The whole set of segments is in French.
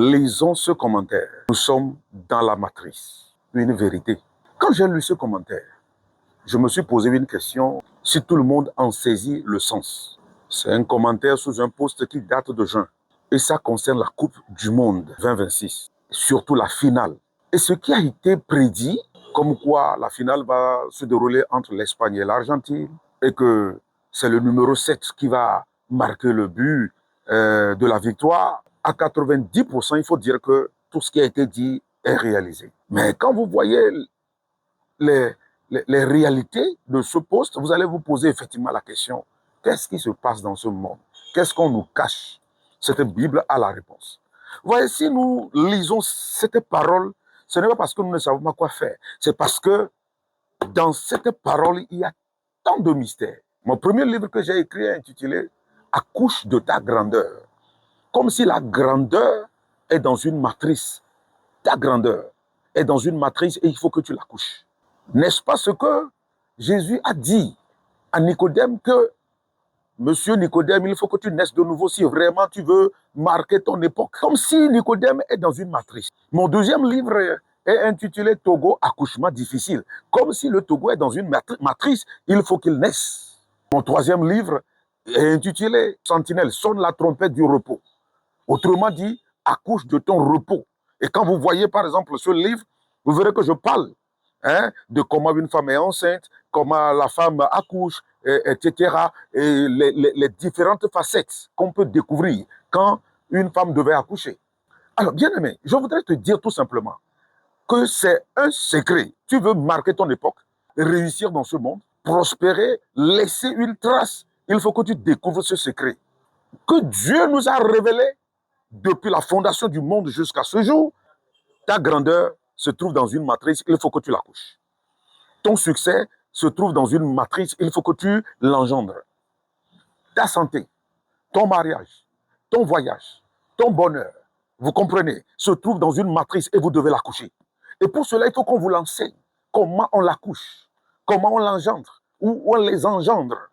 Lisons ce commentaire. Nous sommes dans la matrice. Une vérité. Quand j'ai lu ce commentaire, je me suis posé une question, si tout le monde en saisit le sens. C'est un commentaire sous un post qui date de juin. Et ça concerne la Coupe du Monde 2026. Surtout la finale. Et ce qui a été prédit, comme quoi la finale va se dérouler entre l'Espagne et l'Argentine, et que c'est le numéro 7 qui va marquer le but de la victoire, à 90%, il faut dire que tout ce qui a été dit est réalisé. Mais quand vous voyez les réalités de ce poste, vous allez vous poser effectivement la question, qu'est-ce qui se passe dans ce monde? Qu'est-ce qu'on nous cache? Cette Bible a la réponse. Vous voyez, si nous lisons cette parole, ce n'est pas parce que nous ne savons pas quoi faire, c'est parce que dans cette parole, il y a tant de mystères. Mon premier livre que j'ai écrit est intitulé « Accouche de ta grandeur ». Comme si la grandeur est dans une matrice. Ta grandeur est dans une matrice et il faut que tu l'accouches. N'est-ce pas ce que Jésus a dit à Nicodème que Monsieur Nicodème, il faut que tu naisses de nouveau si vraiment tu veux marquer ton époque. Comme si Nicodème est dans une matrice. Mon deuxième livre est intitulé Togo, accouchement difficile. Comme si le Togo est dans une matrice, il faut qu'il naisse. Mon troisième livre est intitulé Sentinelle, sonne la trompette du repos. Autrement dit, accouche de ton repos. Et quand vous voyez par exemple ce livre, vous verrez que je parle de comment une femme est enceinte, comment la femme accouche, etc. Et les différentes facettes qu'on peut découvrir quand une femme devait accoucher. Alors, bien aimé, je voudrais te dire tout simplement que c'est un secret. Tu veux marquer ton époque, réussir dans ce monde, prospérer, laisser une trace. Il faut que tu découvres ce secret que Dieu nous a révélé depuis la fondation du monde jusqu'à ce jour. Ta grandeur se trouve dans une matrice, il faut que tu l'accouches. Ton succès se trouve dans une matrice, il faut que tu l'engendres. Ta santé, ton mariage, ton voyage, ton bonheur, vous comprenez, se trouve dans une matrice et vous devez l'accoucher. Et pour cela, il faut qu'on vous l'enseigne. Comment on l'accouche, comment on l'engendre, ou on les engendre.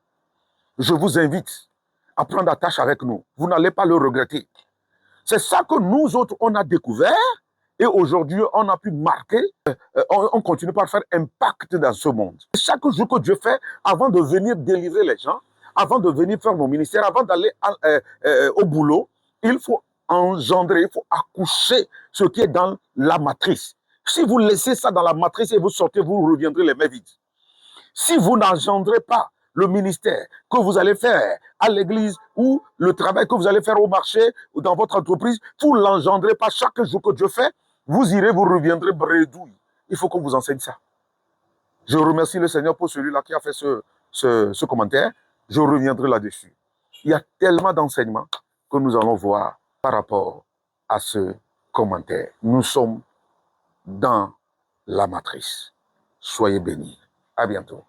Je vous invite à prendre attache avec nous. Vous n'allez pas le regretter. C'est ça que nous autres, on a découvert. Et aujourd'hui, on a pu marquer, on continue par faire impact dans ce monde. Chaque jour que Dieu fait, avant de venir délivrer les gens, avant de venir faire mon ministère, avant d'aller au boulot, il faut engendrer, il faut accoucher ce qui est dans la matrice. Si vous laissez ça dans la matrice et vous sortez, vous reviendrez les mains vides. Si vous n'engendrez pas le ministère que vous allez faire à l'église ou le travail que vous allez faire au marché ou dans votre entreprise, vous ne l'engendrez pas chaque jour que Dieu fait, vous irez, vous reviendrez bredouille. Il faut qu'on vous enseigne ça. Je remercie le Seigneur pour celui-là qui a fait ce commentaire. Je reviendrai là-dessus. Il y a tellement d'enseignements que nous allons voir par rapport à ce commentaire. Nous sommes dans la matrice. Soyez bénis. À bientôt.